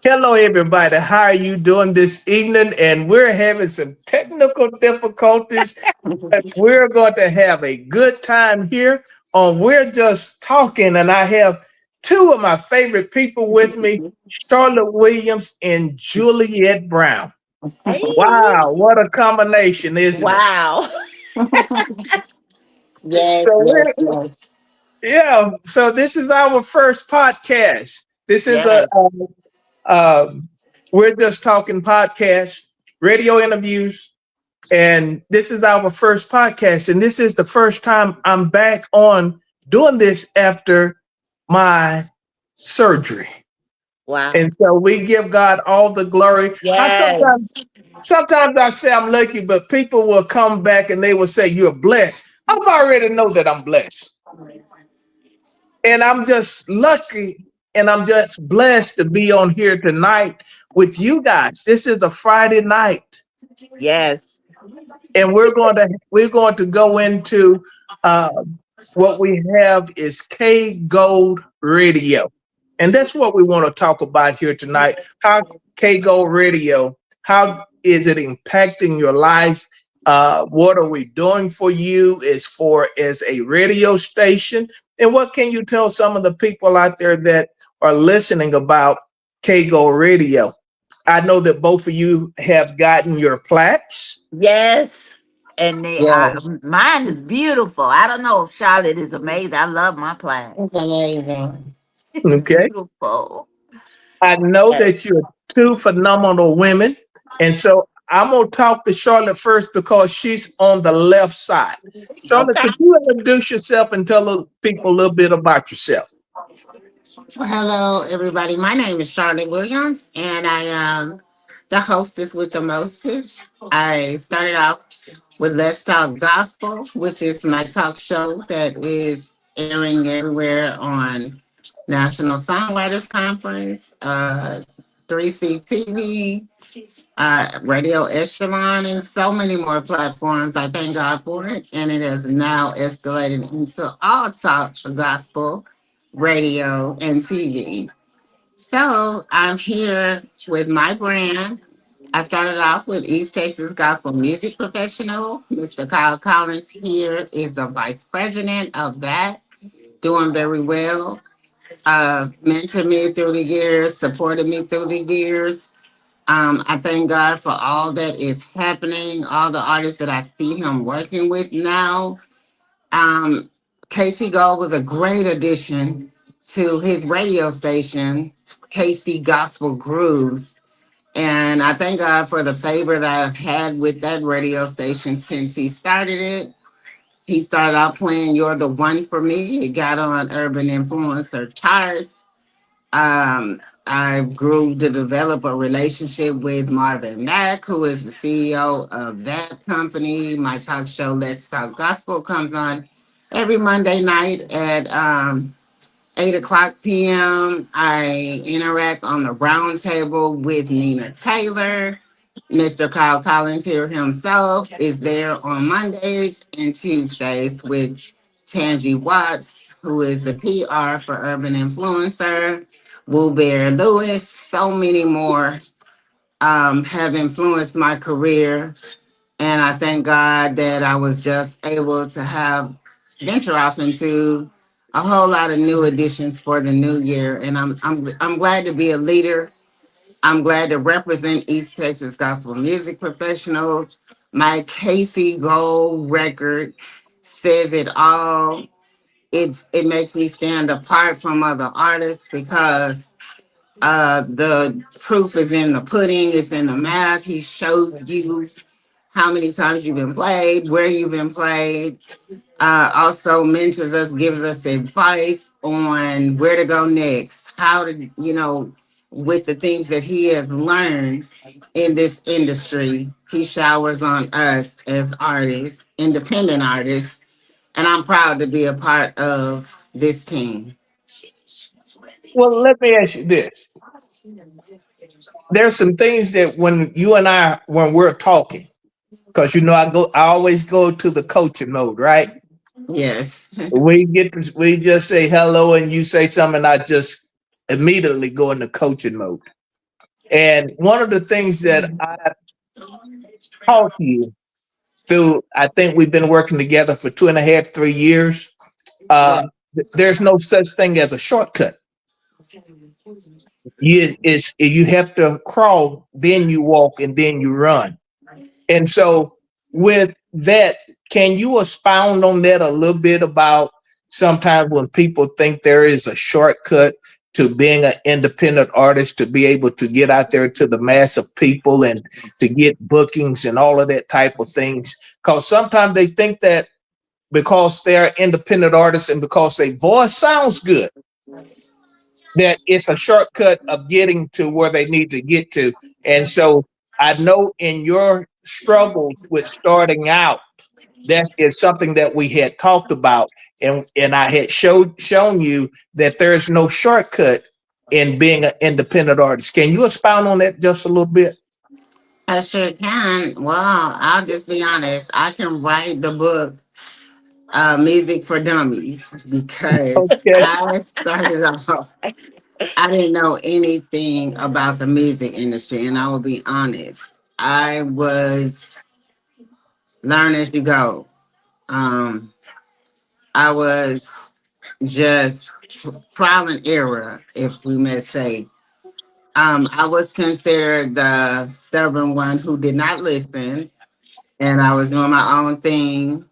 Hello, everybody. How are you doing this evening? And we're having some technical difficulties, but we're going to have a good time here on We're Just Talking. And I have two of my favorite people with me, Charlotte Williams and Juliet Brown. Hey. Wow, what a combination, isn't it? Wow. Yes, So yes, we're yes. yeah. So this is our first podcast. This is Yes. um, we're just talking podcast, radio interviews, and this is our first podcast. And this is the first time I'm back on doing this after my surgery. Wow. And so we give God all the glory. I sometimes Yes. sometimes I say I'm lucky, but people will come back and they will say you're blessed. I've already know that I'm blessed. And I'm just lucky and I'm just blessed to be on here tonight with you guys. This is a Friday night, Yes. and we're going to go into uh, what we have is K Gold Radio, and that's what we want to talk about here tonight. How K Gold Radio, how is it impacting your life? What are we doing for you as a radio station? And what can you tell some of the people out there that are listening about K Gold Radio? I know that both of you have gotten your plaques. Yes. And they are Yes. mine is beautiful. I don't know if Charlotte is amazing. I love my It's plants. amazing. It's Okay. beautiful. I know Yes. that you're two phenomenal women. And so I'm going to talk to Charlotte first because she's on the left side. Charlotte, Okay. could you introduce yourself and tell the people a little bit about yourself? Well, hello, everybody. My name is Charlotte Williams, and I am the hostess with the mostest. I started off with Let's Talk Gospel, which is my talk show that is airing everywhere on National Songwriters Conference, 3C TV, Radio Echelon, and so many more platforms. I thank God for it. And it has now escalated into all talk gospel, radio, and TV. So I'm here with my brand. I started off with East Texas Gospel Music Professional. Mr. Kyle Collins here is the vice president of that, doing very well. Mentored me through the years, supported me through the years. I thank God for all that is happening, all the artists that I see him working with now. Um, Casey Gold was a great addition to his radio station, KC Gospel Grooves. And I thank God for the favor that I've had with that radio station since he started it. He started out playing You're the One for Me. It got on Urban Influencer charts. I grew to develop a relationship with Marvin Mack, who is the CEO of that company. My talk show, Let's Talk Gospel, comes on every Monday night at 8 o'clock p.m. I interact on the round table with Nina Taylor. Mr. Kyle Collins here himself is there on Mondays and Tuesdays with Tangi Watts, who is the PR for Urban Influencer. Woo Bear Lewis, so many more have influenced my career. And I thank God that I was just able to have venture off into a whole lot of new additions for the new year. And I'm glad to be a leader. I'm glad to represent East Texas Gospel Music Professionals. My Casey Gold record says it all. It makes me stand apart from other artists because the proof is in the pudding, it's in the math. He shows you how many times you've been played, where you've been played. Also mentors us, gives us advice on where to go next, how to, with the things that he has learned in this industry. He showers on us as artists, independent artists, and I'm proud to be a part of this team. Well, let me ask you this. There's some things that when we're talking, because I always go to the coaching mode, right? Yes. We just say hello and you say something, and I just immediately go into coaching mode. And one of the things that I taught you through, I think we've been working together for 2.5, 3 years. Uh, Yeah. there's no such thing as a shortcut. You have to crawl, then you walk, and then you run. And so, with that, can you expound on that a little bit about sometimes when people think there is a shortcut to being an independent artist to be able to get out there to the mass of people and to get bookings and all of that type of things? Because sometimes they think that because they're independent artists and because their voice sounds good, that it's a shortcut of getting to where they need to get to. And so I know in your struggles with starting out, that is something that we had talked about, and I had shown you that there's no shortcut in being an independent artist. Can you expound on that just a little bit? I sure can. Well, I'll just be honest. I can write the book, Music for Dummies, because Okay. I started off, I didn't know anything about the music industry, and I will be honest. I was learn as you go. Um, I was just trial and error, if we may say. I was considered the stubborn one who did not listen, and I was doing my own thing.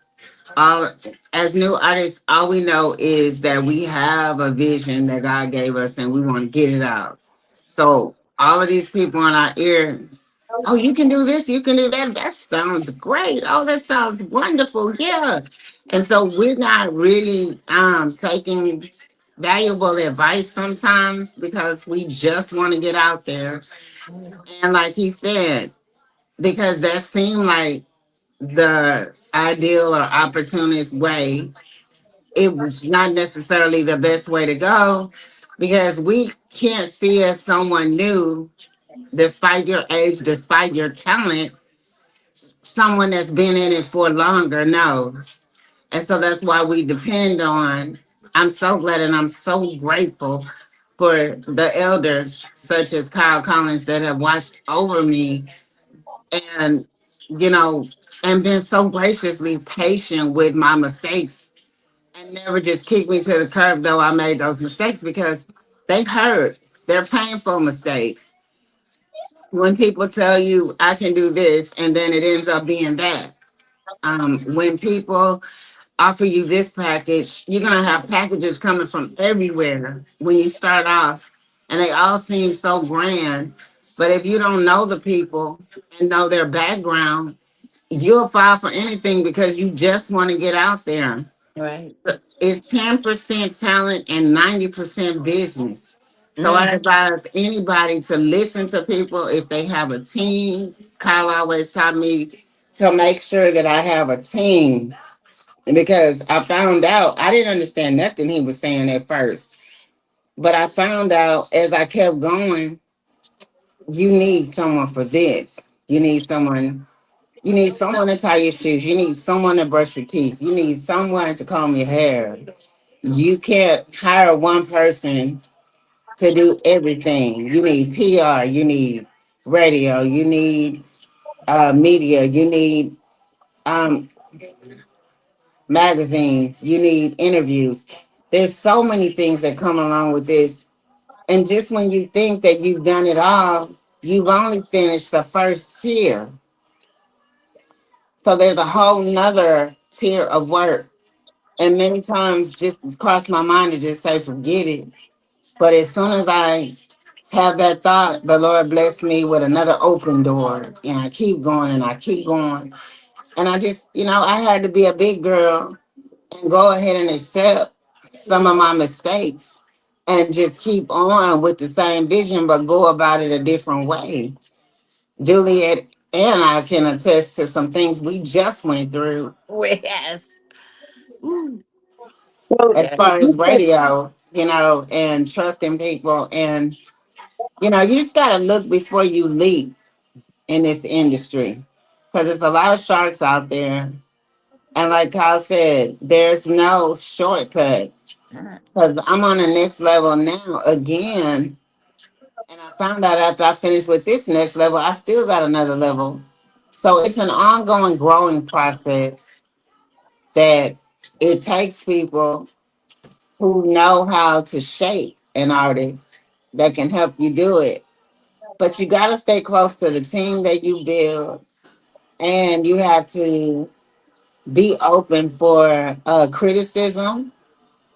All as new artists, all we know is that we have a vision that God gave us, and we want to get it out. So all of these people in our ear, oh, you can do this, you can do that. That sounds great. Oh, that sounds wonderful. Yeah. And so we're not really taking valuable advice sometimes because we just want to get out there. And like he said, because that seemed like the ideal or opportunist way, it was not necessarily the best way to go because we can't see as someone new, despite your age, despite your talent, someone that's been in it for longer knows. And so that's why we depend on. I'm so glad and I'm so grateful for the elders, such as Kyle Collins, that have watched over me and, you know, and been so graciously patient with my mistakes and never just kicked me to the curb, though I made those mistakes because they hurt. They're painful mistakes. When people tell you, I can do this, and then it ends up being that. When people offer you this package, you're gonna have packages coming from everywhere when you start off, and they all seem so grand. But if you don't know the people and know their background, you'll file for anything because you just want to get out there. Right. It's 10% talent and 90% business. So I Mm. advise anybody to listen to people if they have a team. Kyle always taught me to make sure that I have a team because I found out I didn't understand nothing he was saying at first. But I found out as I kept going, you need someone for this. You need someone to tie your shoes. You need someone to brush your teeth. You need someone to comb your hair. You can't hire one person to do everything. You need PR, you need radio, you need media, you need um, magazines, you need interviews. There's so many things that come along with this. And just when you think that you've done it all, you've only finished the first tier. So there's a whole nother tier of work. And many times just crossed my mind to just say, forget it. But as soon as I have that thought, the Lord blessed me with another open door. And I keep going and I keep going. And I just, I had to be a big girl and go ahead and accept some of my mistakes and just keep on with the same vision, but go about it a different way. Juliet and I can attest to some things we just went through Yes. Ooh. Well, as Yeah. far as radio, and trusting people. And, you just got to look before you leap in this industry because there's a lot of sharks out there. And like Kyle said, there's no shortcut Uh, because I'm on the next level now again. And I found out after I finished with this next level, I still got another level. So it's an ongoing growing process that it takes people who know how to shape an artist that can help you do it. But you got to stay close to the team that you build, and you have to be open for criticism.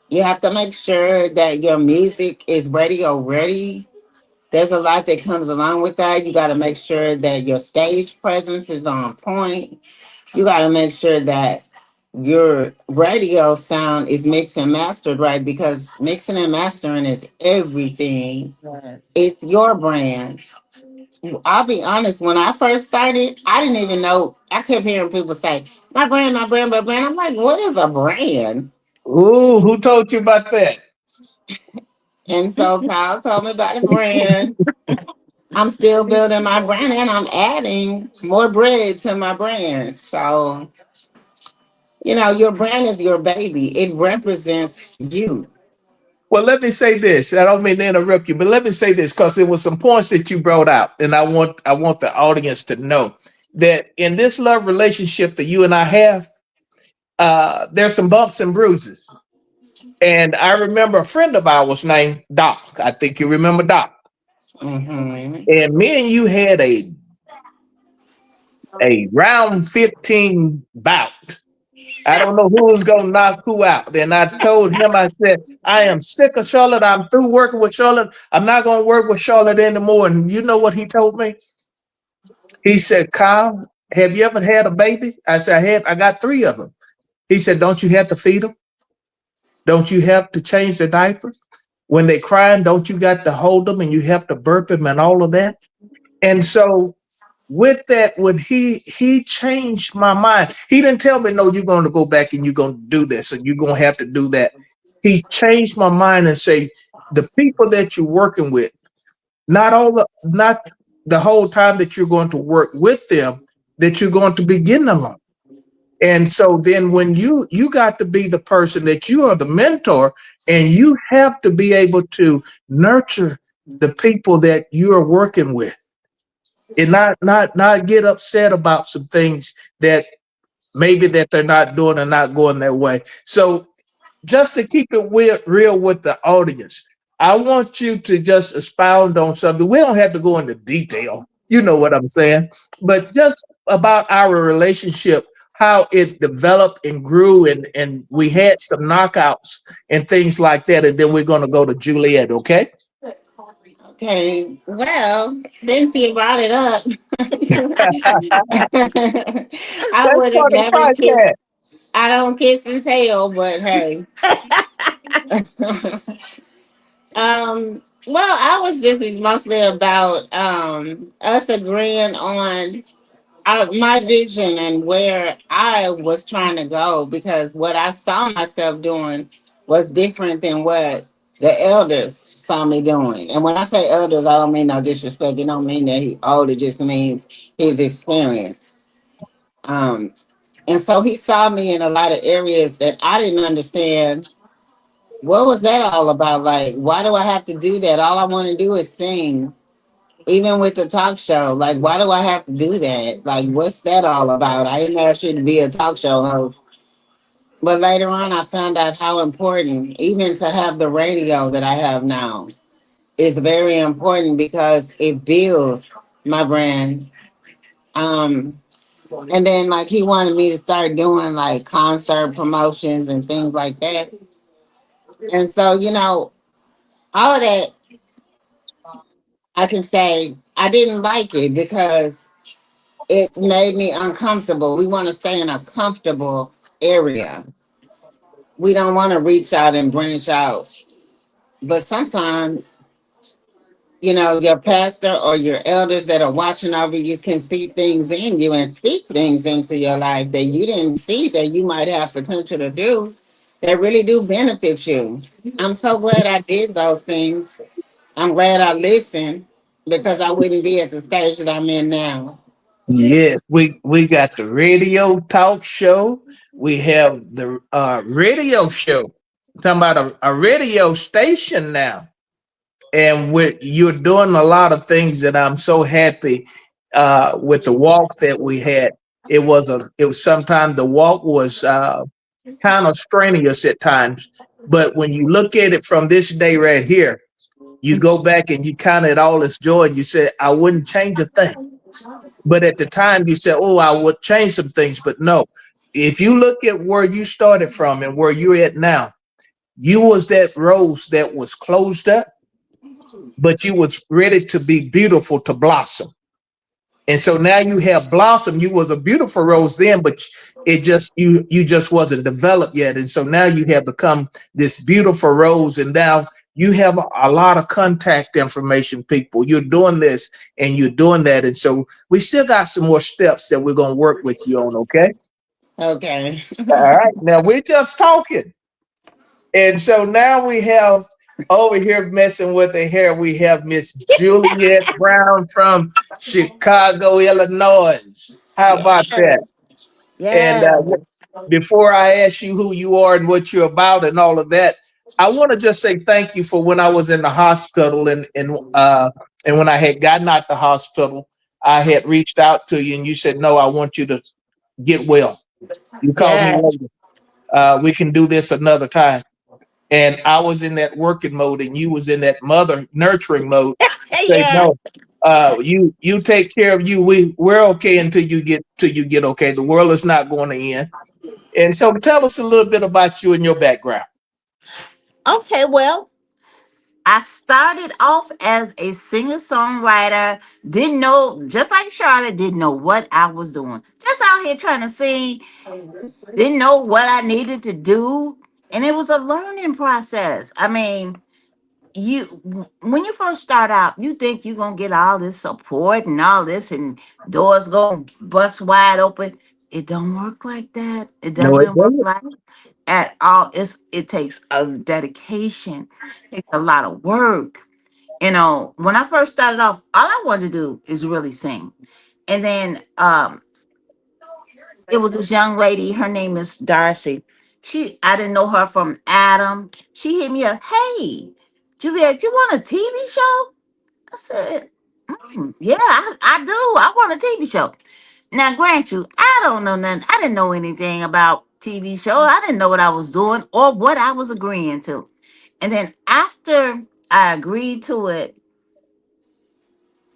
You have to make sure that your music is radio ready. There's a lot that comes along with that. You got to make sure that your stage presence is on point. You got to make sure that your radio sound is mixed and mastered right, because mixing and mastering is everything. It's your brand. I'll be honest, when I first started, I didn't even know. I kept hearing people say, my brand, my brand, my brand. I'm like, what is a brand? Ooh, who told you about that? And so Kyle told me about a brand. I'm still building my brand and I'm adding more bread to my brand. So, your brand is your baby. It represents you. Well, let me say this. I don't mean to interrupt you, but let me say this because there was some points that you brought out, and I want the audience to know that in this love relationship that you and I have, there's some bumps and bruises. And I remember a friend of ours named Doc. I think you remember Doc. Hmm. And me and you had a round 15 bout. I don't know who was gonna knock who out. And I told him, I said, I am sick of Charlotte. I'm through working with Charlotte. I'm not gonna work with Charlotte anymore. And you know what he told me? He said, Kyle, have you ever had a baby? I said, I got three of them. He said, don't you have to feed them? Don't you have to change the diapers? When they crying, don't you got to hold them and you have to burp them and all of that? And so with that, when he changed my mind, he didn't tell me, no, you're going to go back and you're going to do this and you're going to have to do that. He changed my mind and say, the people that you're working with, not the whole time that you're going to work with them, that you're going to be getting along. And so then when you got to be the person that you are the mentor, and you have to be able to nurture the people that you are working with, and not get upset about some things that maybe that they're not doing or not going their way. So just to keep it real with the audience, I want you to just expound on something. We don't have to go into detail. You know what I'm saying? But just about our relationship, how it developed and grew, and we had some knockouts and things like that. And then we're going to go to Juliet, okay? Okay. Well, since you brought it up, I That's would have part of the never kissed. podcast. I don't kiss and tell, but hey. Well, I was just it's mostly about us agreeing on my vision and where I was trying to go, because what I saw myself doing was different than what the elders saw me doing. And when I say elders, I don't mean no disrespect. It don't mean that he old. It just means his experience. Um, and so he saw me in a lot of areas that I didn't understand. What was that all about? Like, why do I have to do that? All I want to do is sing. Even with the talk show, like, why do I have to do that? Like, what's that all about? I didn't know I should be a talk show host. But later on, I found out how important, even to have the radio that I have now, is very important because it builds my brand. Um, and then, like, he wanted me to start doing like concert promotions and things like that. And so, all of that, I can say I didn't like it because it made me uncomfortable. We want to stay in a comfortable area. We don't want to reach out and branch out. But sometimes, your pastor or your elders that are watching over you can see things in you and speak things into your life that you didn't see that you might have potential to do that really do benefit you. I'm so glad I did those things. I'm glad I listened, because I wouldn't be at the stage that I'm in now. Yes, we got the radio talk show. We have the radio show. I'm talking about a radio station now. and you're doing a lot of things that I'm so happy with the walk that we had. It was sometimes the walk was kind of strenuous at times, but when you look at it from this day right here, you go back and you count it all as joy, and you say, I wouldn't change a thing. But at the time, you said, oh, I would change some things. But no, if you look at where you started from and where you're at now, you was that rose that was closed up, but you was ready to be beautiful to blossom. And so now you have blossom. You was a beautiful rose then, but it just you just wasn't developed yet. And so now you have become this beautiful rose, and now you have a lot of contact information, people. You're doing this and you're doing that. And so we still got some more steps that we're gonna work with you on, okay? Okay. All right. Now we're just talking. And so now we have over here messing with the hair, we have Miss Juliet Brown from Chicago, Illinois. How about that? Yes. And Yes. before I ask you who you are and what you're about and all of that, I want to just say thank you for when I was in the hospital and when I had gotten out the hospital, I had reached out to you and you said, no, I want you to get well. You called me Yes. later. We can do this another time. And I was in that working mode and you was in that mother nurturing mode to say Yeah. no, you take care of you, we're okay until you get okay. The world is not going to end. And so tell us a little bit about you and your background. Okay, well, I started off as a singer songwriter. Didn't know, just like Charlotte, didn't know what I was doing. Just out here trying to sing. Didn't know what I needed to do. And it was a learning process. I mean, you when you first start out, you think you're gonna get all this support and all this, and doors gonna bust wide open. It don't work like that. It No, it doesn't work doesn't. like at all. It takes a dedication, takes a lot of work. When I first started off, all I wanted to do is really sing. And then it was this young lady, her name is Darcy. I didn't know her from Adam. She hit me up, hey, Juliet, you want a TV show? I said, yeah, I do. I want a TV show. Now, grant you, I don't know nothing. I didn't know anything about TV show. I didn't know what I was doing or what I was agreeing to. And then after I agreed to it,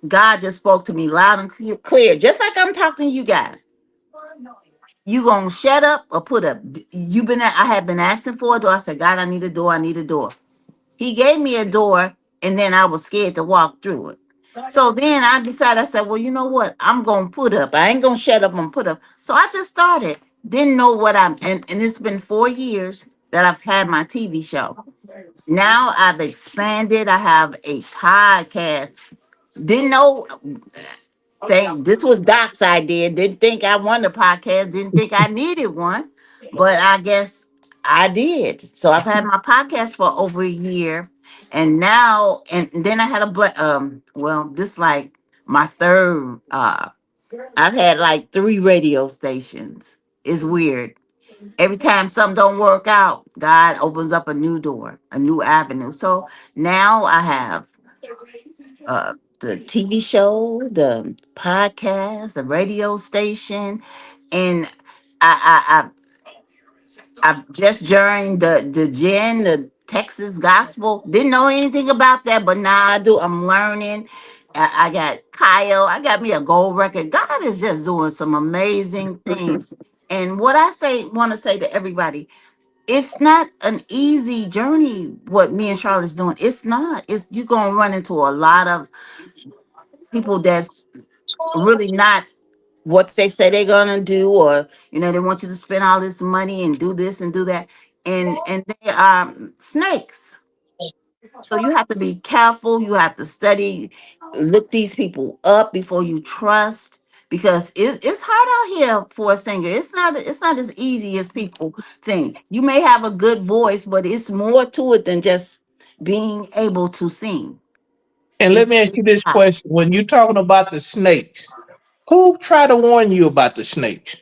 God just spoke to me loud and clear, just like I'm talking to you guys. You gonna shut up or put up? I had been asking for a door. I said, God, I need a door. I need a door. He gave me a door, and then I was scared to walk through it. So then I decided, I said, well, you know what? I'm gonna put up. I ain't gonna shut up and put up. So I just started. Didn't know what and it's been 4 years that I've had my TV show. Now I've expanded. I have a podcast. Didn't know this was Doc's idea. Didn't think I wanted a podcast. Didn't think I needed one, but I guess I did. So I've had my podcast for over a year, and now and then I had well, this like my third. I've had like 3 radio stations. It's weird. Every time something don't work out, God opens up a new door, a new avenue. So now I have the TV show, the podcast, the radio station, and I've just joined the Texas Gospel. Didn't know anything about that, but now I do. I'm learning. I got Kyle. I got me a gold record. God is just doing some amazing things. And what want to say to everybody, it's not an easy journey. What me and Charlotte's doing, it's not. It's you're gonna run into a lot of people that's really not what they say they're gonna do, or they want you to spend all this money and do this and do that, and they are snakes. So you have to be careful. You have to study, look these people up before you trust, because it's hard out here for a singer. It's not as easy as people think. You may have a good voice, but it's more to it than just being able to sing. And let It's me ask you this question. When you're talking about the snakes, who tried to warn you about the snakes?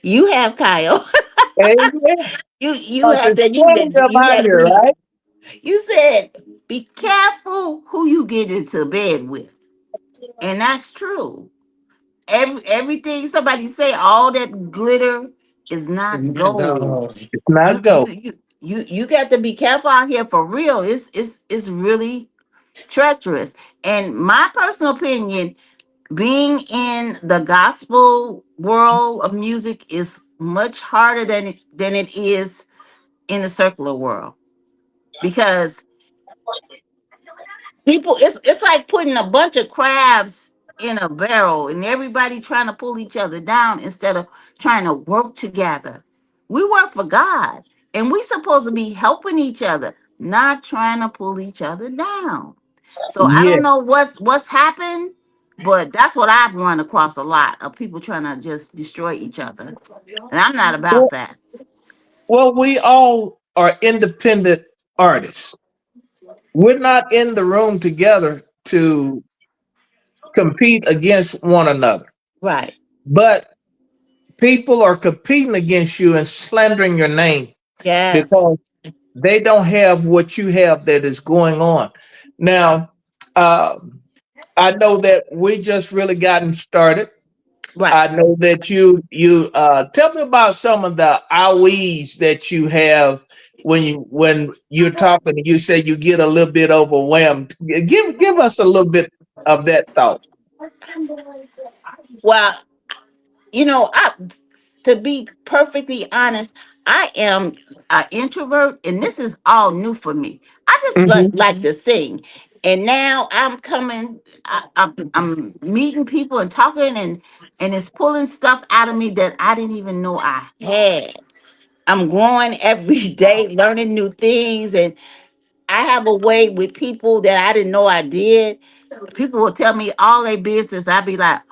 you have Kyle. Amen. You Because have it's said plenty of you out had here, me. right? You said Be careful who you get into bed with. And that's true. Everything somebody say, all that glitter is not gold. Go. Not go. You got to be careful out here for real. It's really treacherous. And my personal opinion, being in the gospel world of music is much harder than it is in the secular world, because people, it's like putting a bunch of crabs in a barrel and everybody trying to pull each other down instead of trying to work together. We work for God, and we supposed to be helping each other, not trying to pull each other down. So I Yeah. don't know what's happened, but that's what I've run across a lot of people trying to just destroy each other. And I'm not about Well, that. well, we all are independent artists. We're not in the room together to compete against one another. Right. But people are competing against you and slandering your name Yes. because they don't have what you have that is going on. Now, uh, I know that we just really gotten started. Right. I know that you tell me about some of the owies that you have when you're talking. You say you get a little bit overwhelmed. Give us a little bit of that thought. Well, I, to be perfectly honest, I am an introvert, and this is all new for me. I just Hmm. like to sing, and now I'm coming. I'm meeting people and talking, and it's pulling stuff out of me that I didn't even know I had. I'm growing every day, learning new things, and I have a way with people that I didn't know I did. People will tell me all their business. I'd be like,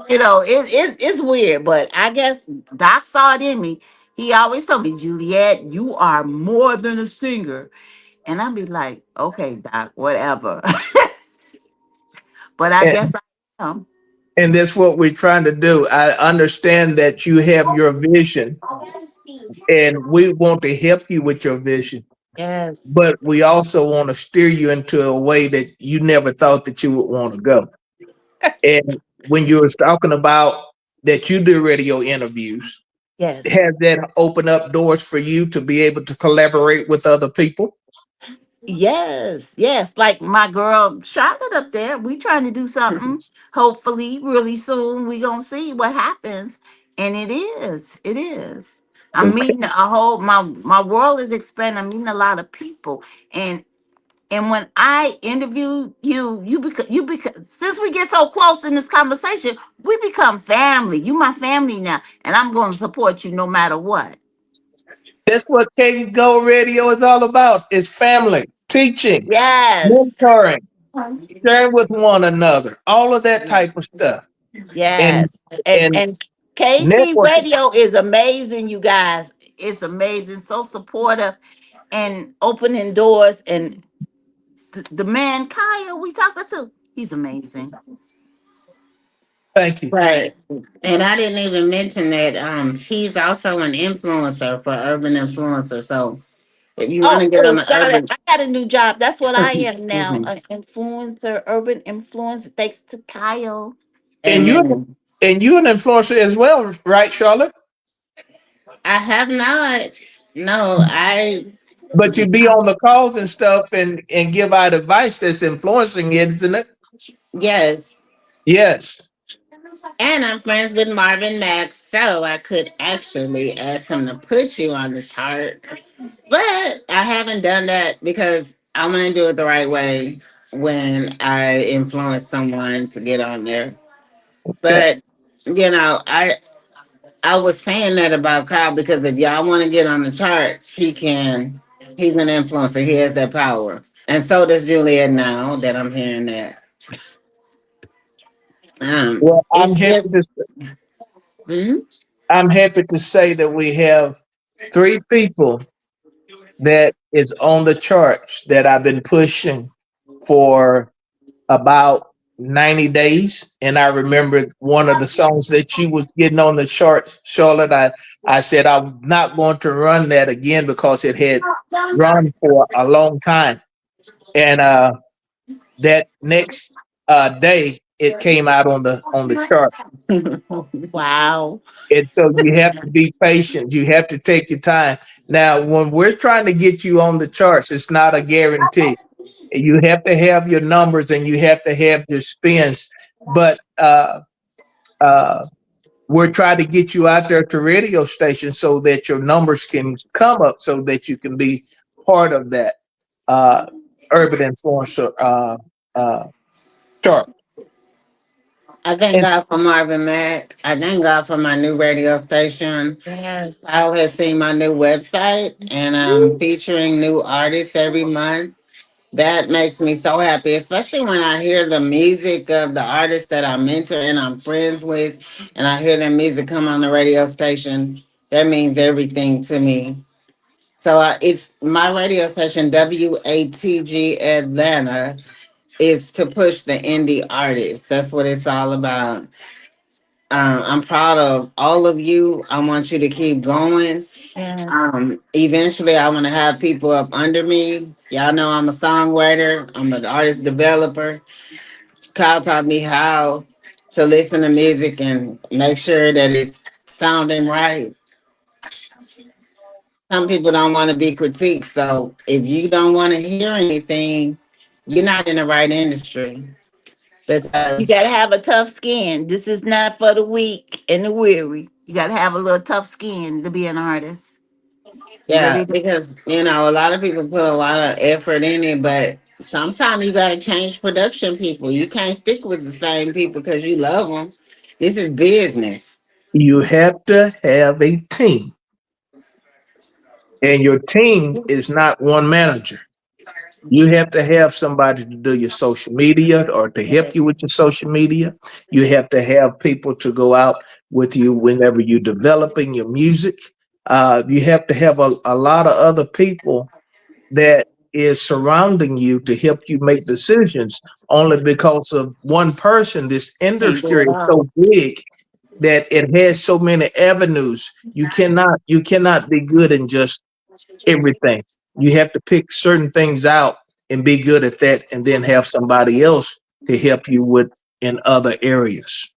it's weird, but I guess Doc saw it in me. He always told me, Juliet, you are more than a singer. And I'd be like, okay, Doc, whatever. But I And, guess I am. and that's what we're trying to do. I understand that you have your vision, and we want to help you with your vision. Yes. But we also want to steer you into a way that you never thought that you would want to go. And when you was talking about that you do radio interviews, Yes. has that opened up doors for you to be able to collaborate with other people? Yes. Yes. Like my girl Charlotte up there. We trying to do something. Hopefully, really soon. We gonna see what happens. And it is. It is. I'm Okay. meeting a whole my world is expanding. I'm meeting a lot of people. And when I interview you, you become, since we get so close in this conversation, we become family. You my family now, and I'm going to support you no matter what. That's what K Go Radio is all about. It's family, teaching, Yes, mentoring, sharing with one another, all of that type of stuff. And yes, and and and KC networking. Radio is amazing, you guys. It's amazing, so supportive and opening doors. And the man Kyle we talking to, he's amazing. Thank you. Right. And I didn't even mention that he's also an influencer for urban influencer. So if you want Oh, to get on oh, the Charlotte, urban, I got a new job. That's what I am excuse now, me, an influencer, urban influencer, thanks to Kyle. And you amen. and you're an influencer as well, right, Charlotte? I have not. No, I But you be on the calls and stuff and give out advice that's influencing it, isn't it? yes. Yes. And I'm friends with Marvin Max, so I could actually ask him to put you on the chart. But I haven't done that because I'm gonna do it the right way when I influence someone to get on there. Okay. But I was saying that about Kyle because if y'all want to get on the chart, he can. He's an influencer. He has that power, and so does Juliet. Now that I'm hearing that, Well, it's just. Mhm. I'm happy to say that we have three people that is on the charts that I've been pushing for about 90 days. And I remember one of the songs that she was getting on the charts, Charlotte. I said I was not going to run that again because it had run for a long time. And that next day, it came out on the chart. Wow. And so you have to be patient. You have to take your time. Now, when we're trying to get you on the charts, it's not a guarantee. You have to have your numbers and you have to have your spins. But uh, we're trying to get you out there to radio stations so that your numbers can come up so that you can be part of that uh, urban influencer uh, chart. I thank And God for Marvin Mack. I thank God for my new radio station. Yes. I has seen my new website, and I'm featuring new artists every month. That makes me so happy, especially when I hear the music of the artists that I mentor and I'm friends with, and I hear their music come on the radio station. That means everything to me. So it's my radio station, WATG Atlanta, is to push the indie artists. That's what it's all about. I'm proud of all of you. I want you to keep going. Yes. Eventually, I want to have people up under me. Y'all know I'm a songwriter. I'm an artist developer. Kyle taught me how to listen to music and make sure that it's sounding right. Some people don't want to be critiqued, so if you don't want to hear anything, you're not in the right industry You because gotta have a tough skin. This is not for the weak and the weary. You gotta have a little tough skin to be an artist. You yeah, really do. because a lot of people put a lot of effort in it, but sometimes you got to change production people. You can't stick with the same people because you love them. This is business. you have to have a team, and your team is not one manager. You have to have somebody to do your social media or to help you with your social media. You have to have people to go out with you whenever you're developing your music. You have to have a lot of other people that is surrounding you to help you make decisions only because of one person. This Can't do industry it is so all. big that it has so many avenues. You cannot be good in just everything. You have to pick certain things out and be good at that, and then have somebody else to help you with in other areas.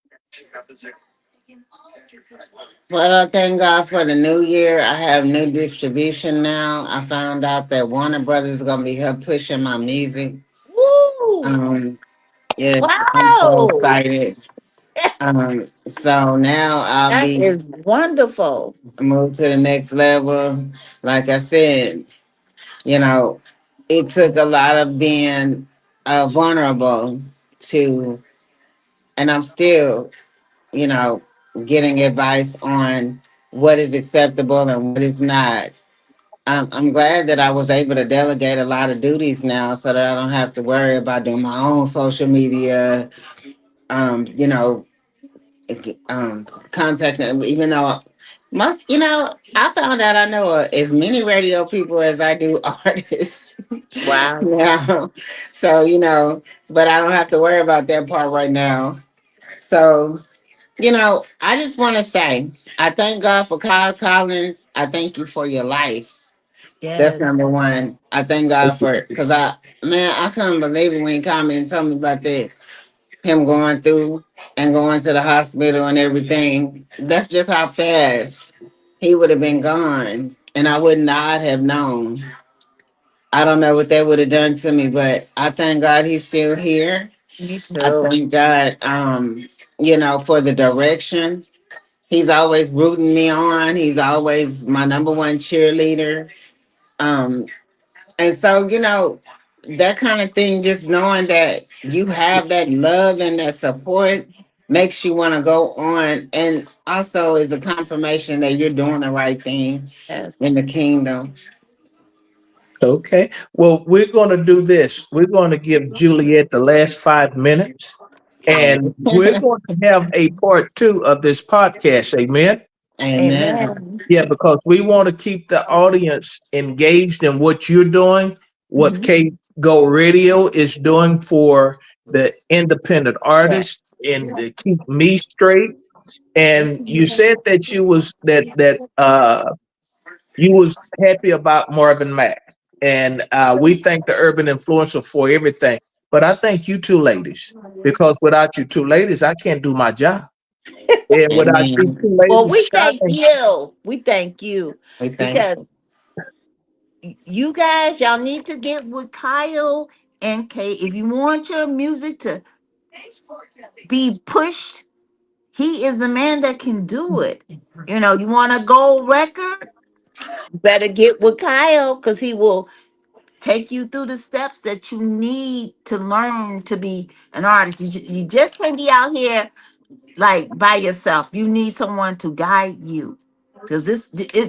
Well, thank God for the new year. I have new distribution now. I found out that Warner Brothers is gonna be help pushing my music. Woo! Um, yes, I'm so Wow! excited. So now I'll That be is wonderful. moved to the next level. Like I said, you know, it took a lot of being vulnerable to, and I'm still, you know, getting advice on what is acceptable and what is not. I'm glad that I was able to delegate a lot of duties now so that I don't have to worry about doing my own social media, you know, contacting, even though most, I found out I know as many radio people as I do artists. Wow. Yeah. So, but I don't have to worry about that part right now. So, I just want to say, I thank God for Kyle Collins. I thank you for your life. That's Yes. number one. I thank God for it. Because man, I couldn't believe it when he called me and told me about this. Him going through and going to the hospital and everything. That's just how fast he would have been gone. And I would not have known. I don't know what that would have done to me, but I thank God he's still here. Me I too. thank God, for the direction. He's always rooting me on. He's always my number one cheerleader. Um, and so, that kind of thing, just knowing that you have that love and that support makes you want to go on. And also is a confirmation that you're doing the right thing Yes. in the kingdom. Okay. Well, we're going to do this. We're going to give Juliet the last 5 minutes, and we're going to have a part two of this podcast. Amen. Amen. Amen. Yeah, because we want to keep the audience engaged in what you're doing, what Mhm. K Go Radio is doing for the independent Yeah. artists, and to keep me straight. And you said that you was happy about Marvin Mack. And we thank the Urban Influencer for everything. But I thank you two ladies, because without you two ladies, I can't do my job. And without you Amen. two Well, ladies we thank shining, you. We thank you We thank because you guys, y'all need to get with Kyle and Kay. If you want your music to be pushed, he is the man that can do it. You know, you want a gold record? Better get with Kyle because he will take you through the steps that you need to learn to be an artist. You just can't be out here like by yourself. You need someone to guide you because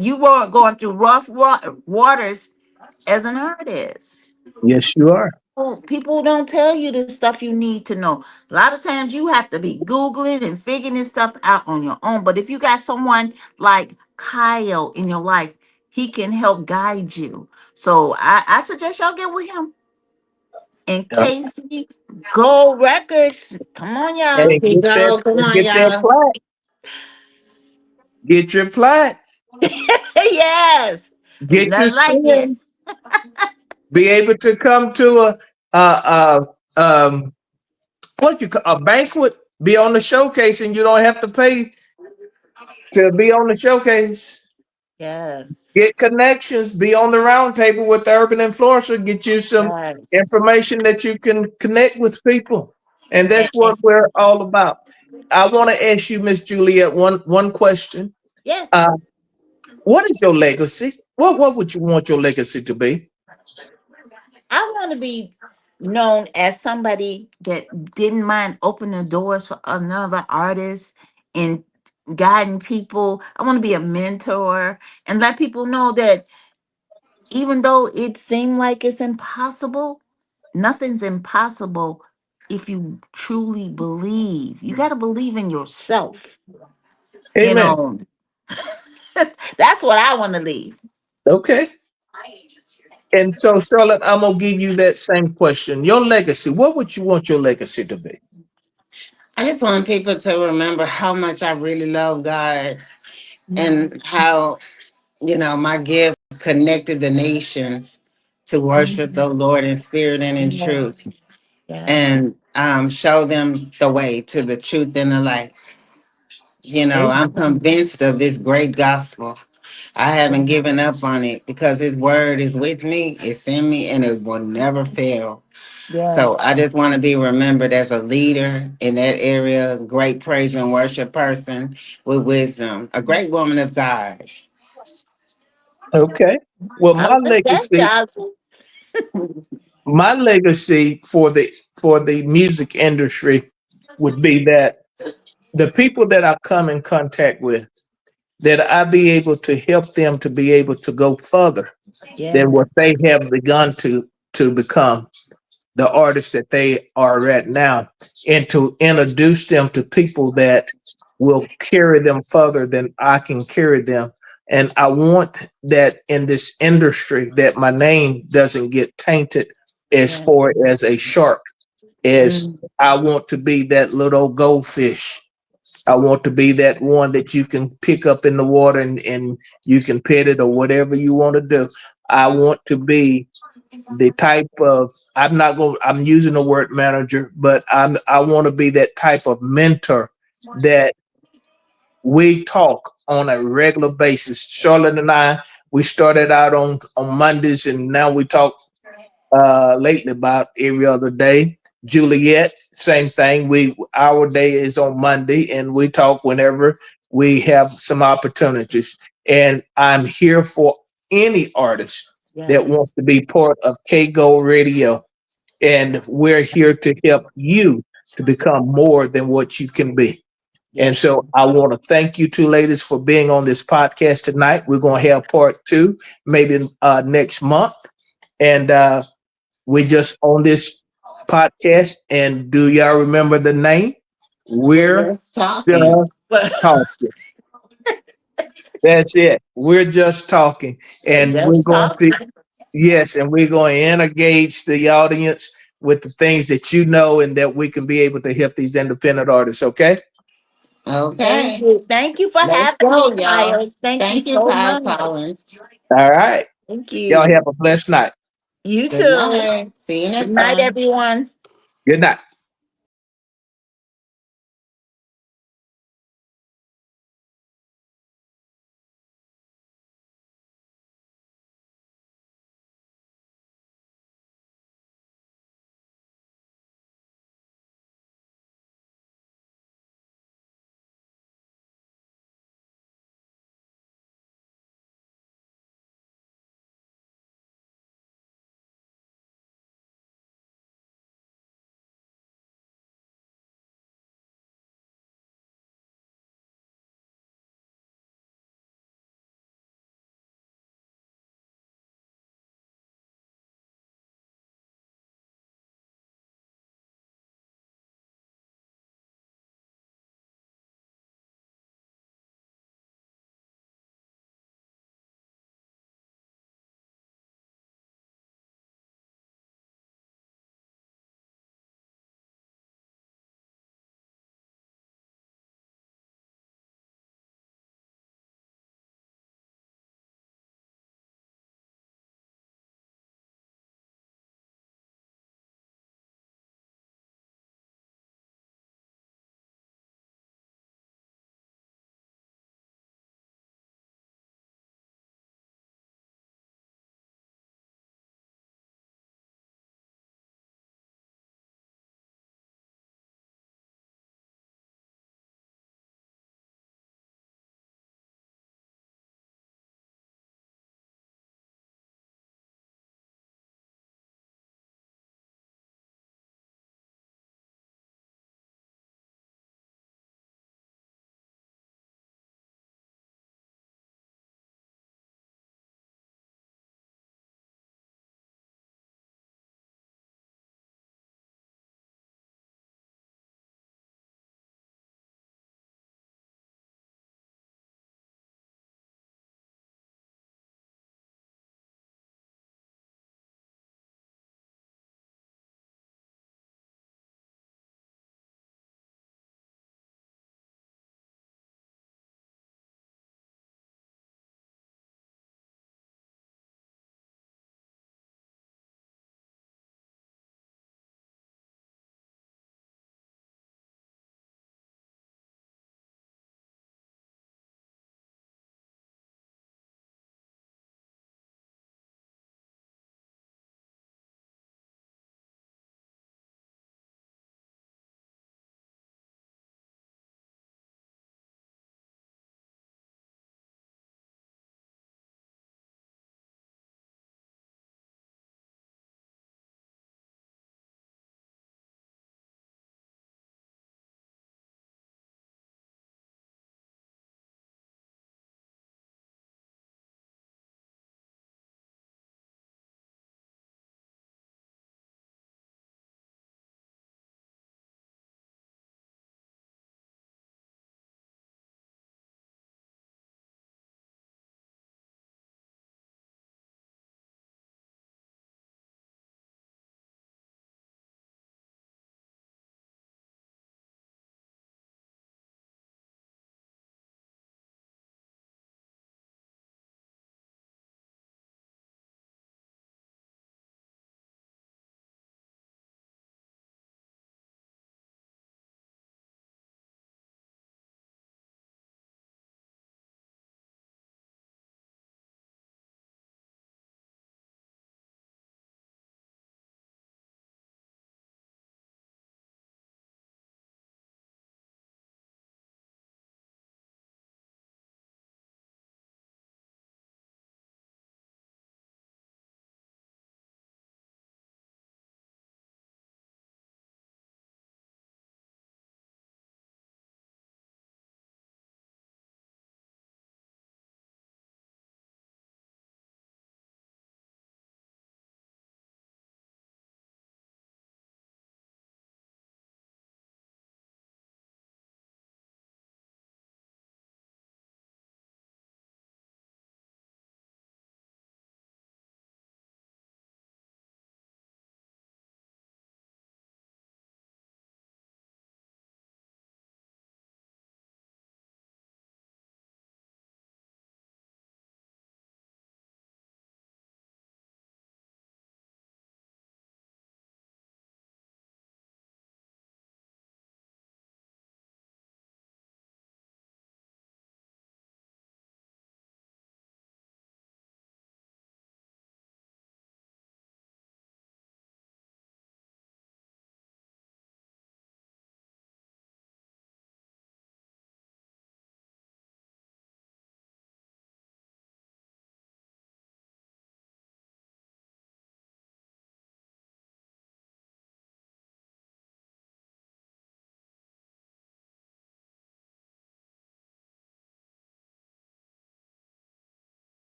you were going through rough waters as an artist. yes, you are. People don't tell you the stuff you need to know. A lot of times you have to be Googling and figuring this stuff out on your own. But if you got someone like Kyle in your life, he can help guide you. So I suggest y'all get with him. And Yeah. Casey Gold Records. Come on, There y'all. And we go. Come on, get that y'all. plaque. Get your plaque. Yes. There's Get your nothing like it. spins. Be able to come to what you call a banquet. Be on the showcase, and you don't have to pay to be on the showcase. Yes. Get connections. Be on the round table with the Urban Influencer. Get you some Yes. information that you can connect with people, and that's And- what we're all about. I want to ask you, Miss Juliet, one question. yes. Uh, what is your legacy? What would you want your legacy to be? I want to be known as somebody that didn't mind opening doors for another artist and guiding people. I want to be a mentor and let people know that even though it seemed like it's impossible, nothing's impossible if you truly believe. You got to believe in yourself. You Amen. know, that's what I want to leave. Okay. And so, Charlotte, I'm gonna give you that same question. Your legacy. What would you want your legacy to be? I just want people to remember how much I really love God and how, my gift connected the nations to worship the Lord in spirit and in truth, Yes. and show them the way to the truth and the light. Amen. I'm convinced of this great gospel. I haven't given up on it because His word is with me, it's in me, and it will never fail. So Yes. I just want to be remembered as a leader in that area, great praise and worship person with wisdom, a great woman of God. Okay. Well, I like that, Johnson. my legacy for the music industry would be that the people that I come in contact with, that I be able to help them to be able to go further than Yes. what they have begun to become the artists that they are at now, and to introduce them to people that will carry them further than I can carry them. And I want that in this industry that my name doesn't get tainted as Yes. far as a shark, as Mm, I want to be that little goldfish. I want to be that one that you can pick up in the water, and you can pet it or whatever you want to do. I want to be the type of, I'm using the word manager, but I want to be that type of mentor that we talk on a regular basis. Charlotte and I, we started out on Mondays, and now we talk lately about every other day. Juliet, same thing. Our day is on Monday, and we talk whenever we have some opportunities. And I'm here for any artist that yes. wants to be part of K Go Radio, and we're here to help you to become more than what you can be. And Yes. so I want to thank you two ladies for being on this podcast tonight. We're going to have part two maybe next month. And we just on this podcast. And do y'all remember the name? We're We're just talking. just talking. That's it. We're just talking. We're And we're just going to, talking. yes, and we're going to engage the audience with the things that you know, and that we can be able to help these independent artists. Okay. Thank Okay. you. Thank you for Let's having me, go, y'all. Kyle. Thank you Thank you, so Kyle much. Collins. All right. Thank Y'all you. have a blessed night. You Good too. night. See you Good next night, time. everyone. Good night.